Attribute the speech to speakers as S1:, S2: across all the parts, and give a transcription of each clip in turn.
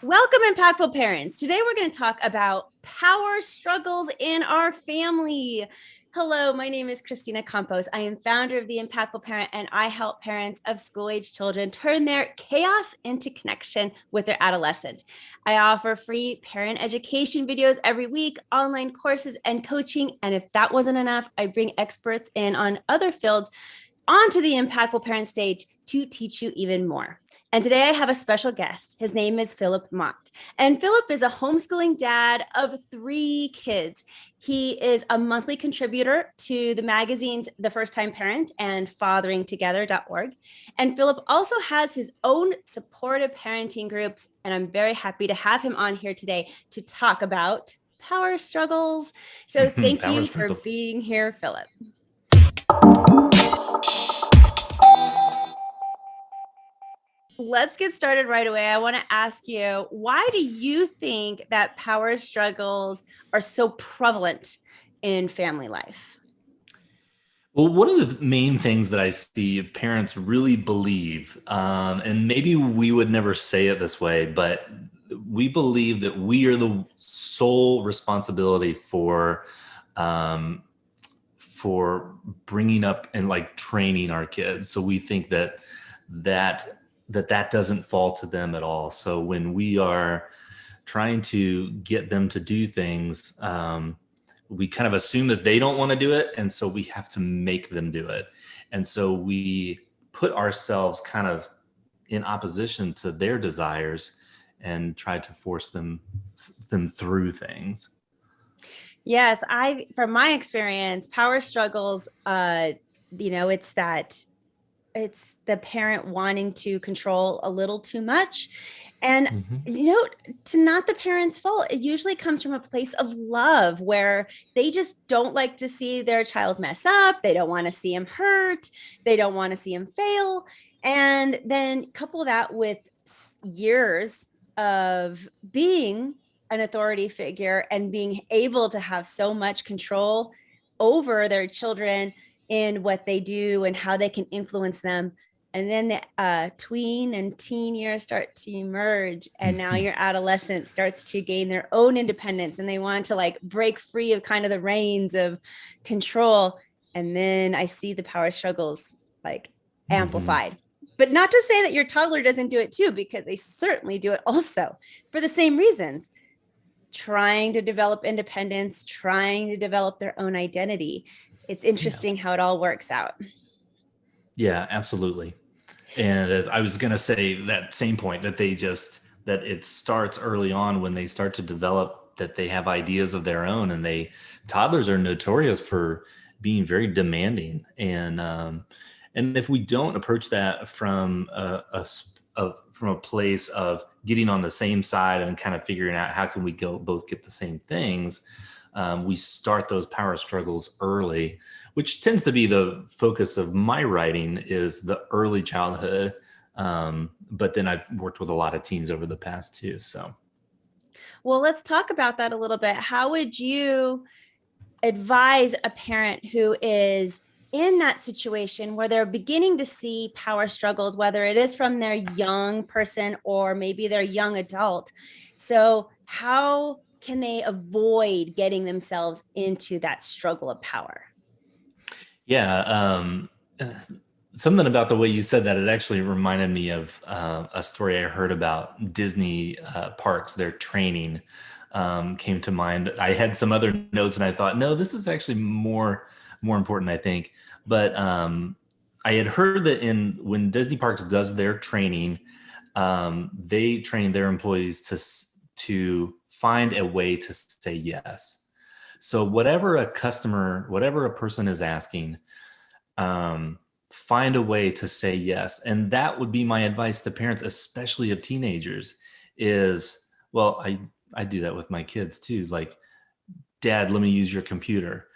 S1: Welcome, impactful parents. Today we're going to talk about power struggles in our family. Hello, my name is Kristina Campos. I am founder of The Impactful Parent, and I help parents of school-age children turn their chaos into connection with their adolescent. I offer free parent education videos every week, online courses, and coaching. And if that wasn't enough, I bring experts in on other fields onto the Impactful Parent stage to teach you even more. And today I have a special guest. His name is Philip Motts. And Philip is a homeschooling dad of 3 kids. He is a monthly contributor to the magazines The First Time Parent and fatheringtogether.org. And Philip also has his own supportive parenting groups. And I'm very happy to have him on here today to talk about power struggles. So thank
S2: Power
S1: you for
S2: struggles.
S1: being here, Philip. Let's get started right away. I want to ask you, why do you think that power struggles are so prevalent in family life?
S2: Well, one of the main things that I see parents really believe, and maybe we would never say it this way, but we believe that we are the sole responsibility um, for bringing up and like training our kids. So we think that that doesn't fall to them at all. So when we are trying to get them to do things, we kind of assume that they don't want to do it. And so we have to make them do it. And so we put ourselves kind of in opposition to their desires and try to force them through things.
S1: Yes, from my experience, power struggles, it's that it's the parent wanting to control a little too much. And,
S2: Mhm.
S1: to not the parent's fault. It usually comes from a place of love where they just don't like to see their child mess up. They don't want to see him hurt. They don't want to see him fail. And then couple that with years of being an authority figure and being able to have so much control over their children in what they do and how they can influence them. And then the tween and teen years start to emerge, and now your adolescent starts to gain their own independence and they want to like break free of kind of the reins of control. And then I see the power struggles like
S2: Mhm.
S1: amplified. But not to say that your toddler doesn't do it too, because they certainly do it also for the same reasons, trying to develop independence, trying to develop their own identity. It's
S2: Yeah.
S1: interesting how it all works out.
S2: Yeah, absolutely. And I was going to say that same point that that it starts early on when they start to develop that they have ideas of their own, and toddlers are notorious for being very demanding. And if we don't approach that from from a place of getting on the same side and kind of figuring out how can we go both get the same things, we start those power struggles early, which tends to be the focus of my writing is the early childhood. But then I've worked with a lot of teens over the past too. So,
S1: Well, let's talk about that a little bit. How would you advise a parent who is in that situation where they're beginning to see power struggles, whether it is from their young person or maybe their young adult? So, how can they avoid getting themselves into that struggle of power?
S2: yeah, uh, something about the way you said that, it actually reminded me of a story I heard about Disney parks, their training came to mind. I had some other notes and I thought, no, this is actually more important, I think. But I had heard that in when Disney Parks does their training, they train their employees to find a way to say yes. So whatever a person is asking, um, find a way to say yes. And that would be my advice to parents, especially of teenagers, is well, I do that with my kids too. Like, Dad, let me use your computer.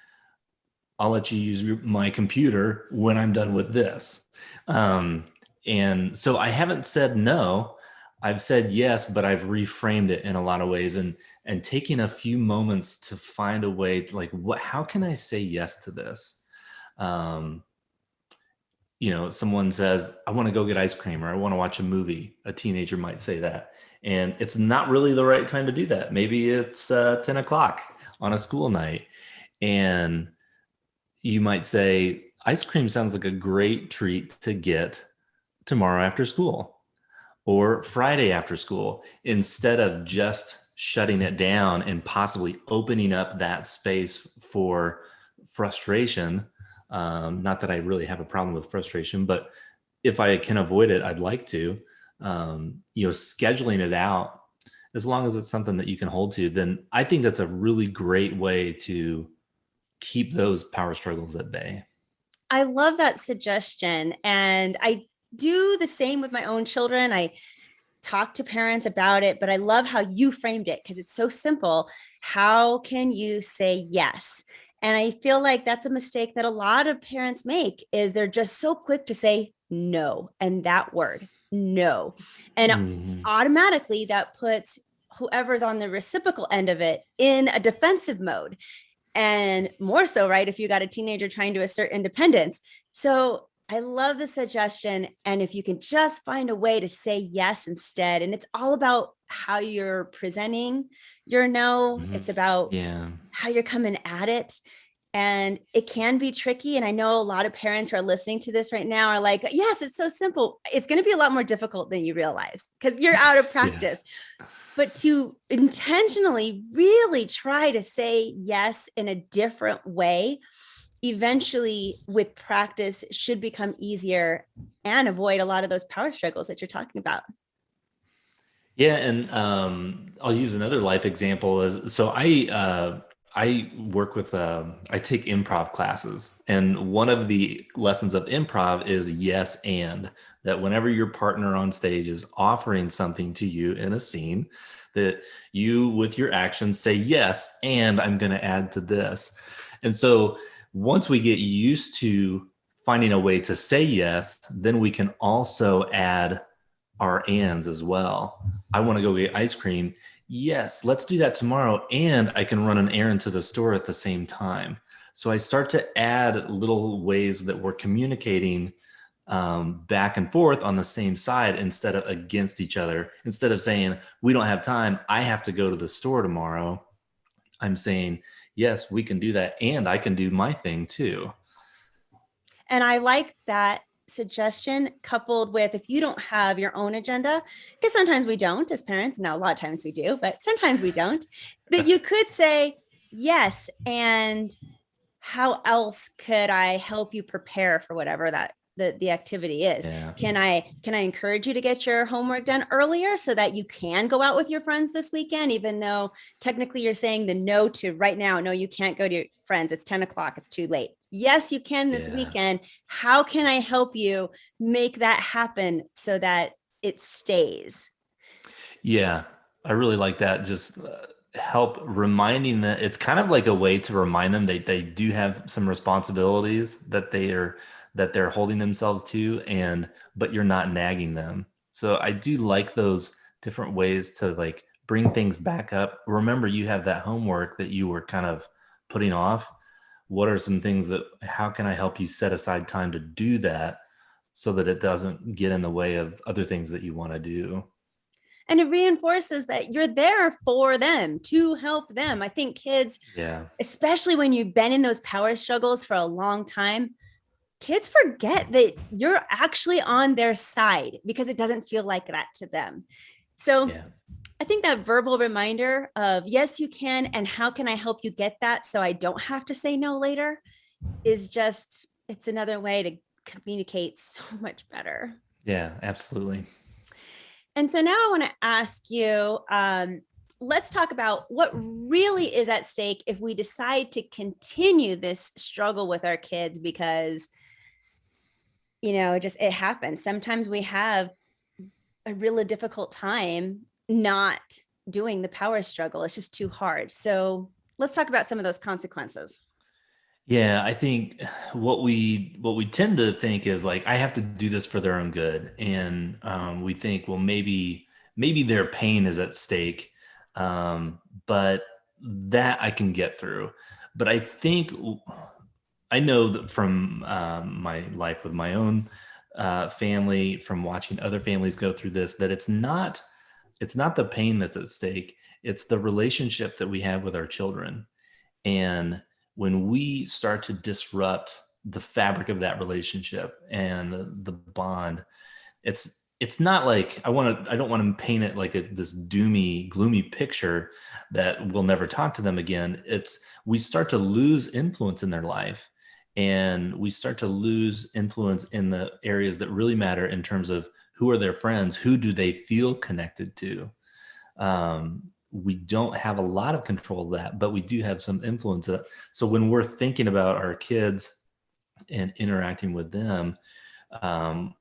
S2: I'll let you use my computer when I'm done with this. Um, and so I haven't said no. I've said yes, but I've reframed it in a lot of ways, and taking a few moments to find a way to, like, how can I say yes to this? Um, someone says, I want to go get ice cream or I want to watch a movie. A teenager might say that. And it's not really the right time to do that. Maybe it's 10 o'clock on a school night. And you might say, ice cream sounds like a great treat to get tomorrow after school or Friday after school, instead of just shutting it down and possibly opening up that space for frustration. Not that I really have a problem with frustration, but if I can avoid it, I'd like to. Scheduling it out, as long as it's something that you can hold to, then I think that's a really great way to keep those power struggles at bay.
S1: I love that suggestion. And I do the same with my own children. I talk to parents about it, but I love how you framed it because it's so simple. How can you say yes? And I feel like that's a mistake that a lot of parents make is they're just so quick to say no. And that word, no. And
S2: Mm-hmm.
S1: automatically that puts whoever's on the reciprocal end of it in a defensive mode. And more so, right, if you got a teenager trying to assert independence. So I love the suggestion. And if you can just find a way to say yes instead, and it's all about how you're presenting your no,
S2: Mm-hmm.
S1: it's about
S2: Yeah.
S1: how you're coming at it. And it can be tricky. And I know a lot of parents who are listening to this right now are like, yes, it's so simple. It's going to be a lot more difficult than you realize because you're out of
S2: Yeah.
S1: practice. But to intentionally really try to say yes in a different way, eventually with practice should become easier and avoid a lot of those power struggles that you're talking about.
S2: Yeah, and I'll use another life example. I work with I take improv classes, and one of the lessons of improv is yes and, that whenever your partner on stage is offering something to you in a scene, that you with your actions say yes, and I'm going to add to this. And so once we get used to finding a way to say yes, then we can also add our ands as well. I want to go get ice cream. Yes, let's do that tomorrow. And I can run an errand to the store at the same time. So I start to add little ways that we're communicating back and forth on the same side instead of against each other. Instead of saying, we don't have time, I have to go to the store tomorrow, I'm saying, yes, we can do that. And I can do my thing too.
S1: And I like that suggestion coupled with if you don't have your own agenda, because sometimes we don't as parents. Now, a lot of times we do, but sometimes we don't, that you could say, yes. And how else could I help you prepare for whatever that the activity is?
S2: Yeah.
S1: Can I encourage you to get your homework done earlier so that you can go out with your friends this weekend, even though technically you're saying the no to right now? No, you can't go to your friends. It's 10 o'clock. It's too late. Yes, you can this
S2: Yeah.
S1: weekend. How can I help you make that happen so that it stays?
S2: Yeah, I really like that. Just help reminding that it's kind of like a way to remind them they do have some responsibilities that they're holding themselves to, and but you're not nagging them. So I do like those different ways to like bring things back up. Remember, you have that homework that you were kind of putting off. What are some things that, how can I help you set aside time to do that so that it doesn't get in the way of other things that you want to do?
S1: And it reinforces that you're there for them to help them. I think kids,
S2: Yeah.
S1: especially when you've been in those power struggles for a long time, kids forget that you're actually on their side because it doesn't feel like that to them. So
S2: Yeah.
S1: I think that verbal reminder of yes, you can, and how can I help you get that so I don't have to say no later is just, it's another way to communicate so much better.
S2: Yeah, absolutely.
S1: And so now I want to ask you, let's talk about what really is at stake if we decide to continue this struggle with our kids because, just it happens. Sometimes we have a really difficult time not doing the power struggle. It's just too hard. So let's talk about some of those consequences.
S2: Yeah, I think what we tend to think is like, I have to do this for their own good, and we think, well, maybe their pain is at stake, but that I can get through. But I think I know that from my life with my own family, from watching other families go through this, that it's not the pain that's at stake. It's the relationship that we have with our children. And when we start to disrupt the fabric of that relationship and the bond, it's not like I don't want to paint it like this doomy, gloomy picture that we'll never talk to them again. It's we start to lose influence in their life, and we start to lose influence in the areas that really matter in terms of who are their friends, who do they feel connected to. We don't have a lot of control of that, but we do have some influence. So when we're thinking about our kids and interacting with them, um,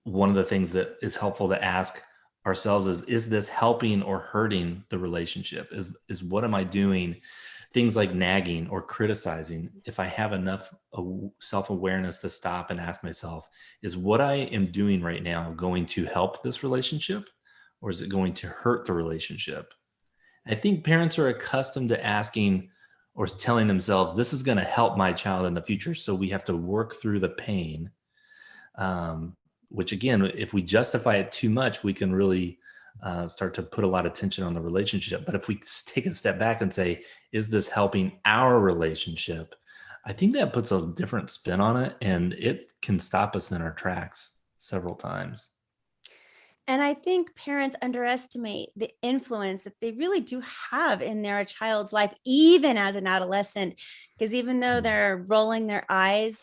S2: one of the things that is helpful to ask ourselves is this helping or hurting the relationship? Is what am I doing? Things like nagging or criticizing. If I have enough self-awareness to stop and ask myself, is what I am doing right now going to help this relationship, or is it going to hurt the relationship? I think parents are accustomed to asking or telling themselves, this is going to help my child in the future. So we have to work through the pain. Which again, if we justify it too much, we can really start to put a lot of tension on the relationship. But if we take a step back and say, is this helping our relationship? I think that puts a different spin on it, and it can stop us in our tracks several times.
S1: And I think parents underestimate the influence that they really do have in their child's life, even as an adolescent, because even though they're rolling their eyes,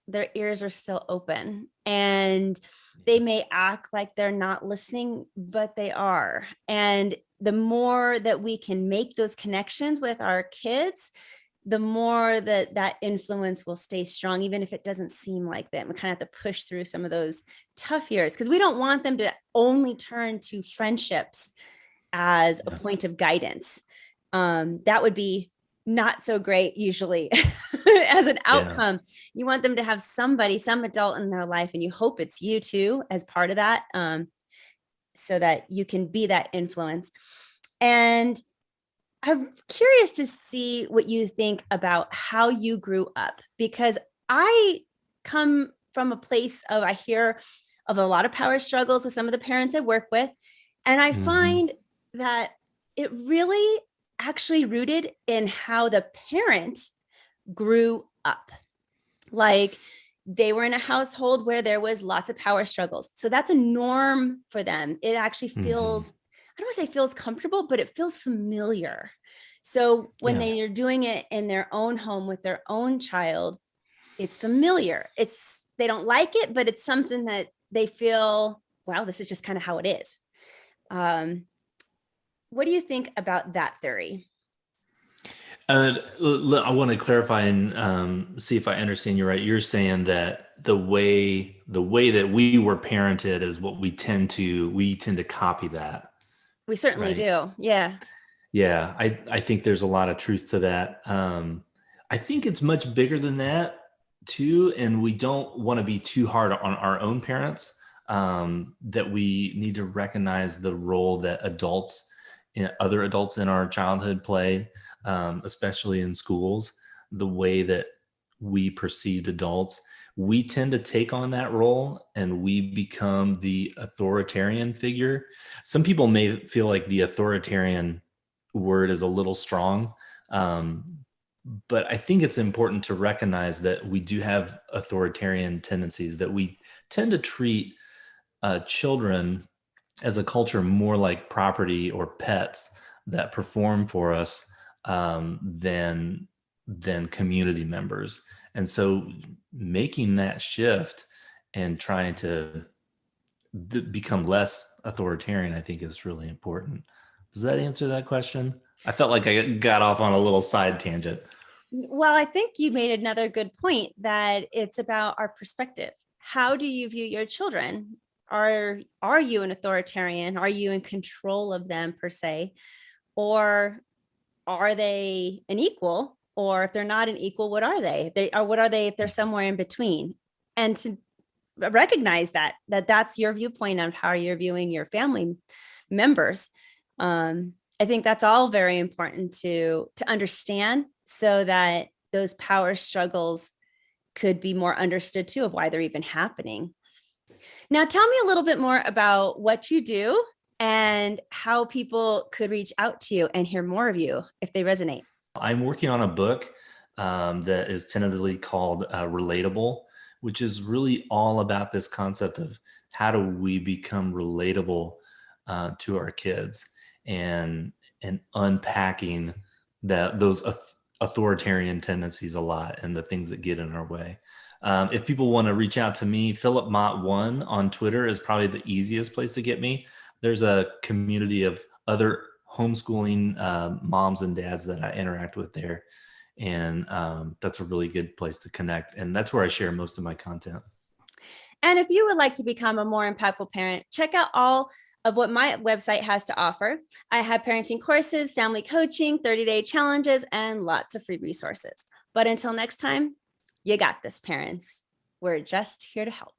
S1: their ears are still open, and they may act like they're not listening, but they are. And the more that we can make those connections with our kids, the more that that influence will stay strong, even if it doesn't seem like that. We kind of have to push through some of those tough years, because we don't want them to only turn to friendships as a point of guidance. That would be not so great usually as an outcome. You want them to have somebody, some adult in their life, and you hope it's you too as part of that, so that you can be that influence. And I'm curious to see what you think about how you grew up, because I come from a place of, I hear of a lot of power struggles with some of the parents I work with. And I find that it really actually rooted in how the parent grew up. Like, they were in a household where there was lots of power struggles. So that's a norm for them. It actually feels, I don't want to say feels comfortable, but it feels familiar. So when they are doing it in their own home with their own child, it's familiar. They don't like it, but it's something that they feel, wow, this is just kind of how it is. What do you think about that theory?
S2: I want to clarify and see if I understand you right. You're saying that the way that we were parented is what we tend to copy that.
S1: We certainly do. Yeah.
S2: Yeah, I think there's a lot of truth to that. I think it's much bigger than that too, and we don't want to be too hard on our own parents. That we need to recognize the role that other adults in our childhood played, especially in schools, the way that we perceived adults. We tend to take on that role and we become the authoritarian figure. Some people may feel like the authoritarian word is a little strong. But I think it's important to recognize that we do have authoritarian tendencies, that we tend to treat children as a culture more like property or pets that perform for us, than community members. And so making that shift and trying to become less authoritarian, I think, is really important. Does that answer that question? I felt like I got off on a little side tangent.
S1: Well, I think you made another good point, that it's about our perspective. How do you view your children? Are you an authoritarian? Are you in control of them per se? Or are they an equal? Or if they're not an equal, what are they? What are they if they're somewhere in between? And to recognize that's your viewpoint on how you're viewing your family members. I think that's all very important to understand, so that those power struggles could be more understood too, of why they're even happening. Now, tell me a little bit more about what you do and how people could reach out to you and hear more of you if they resonate.
S2: I'm working on a book that is tentatively called Relatable, which is really all about this concept of how do we become relatable to our kids, and unpacking those authoritarian tendencies a lot and the things that get in our way. If people want to reach out to me, Philip Mott 1 on Twitter is probably the easiest place to get me. There's a community of other homeschooling moms and dads that I interact with there. And that's a really good place to connect. And that's where I share most of my content.
S1: And if you would like to become a more impactful parent, check out all of what my website has to offer. I have parenting courses, family coaching, 30-day challenges, and lots of free resources. But until next time, you got this, parents. We're just here to help.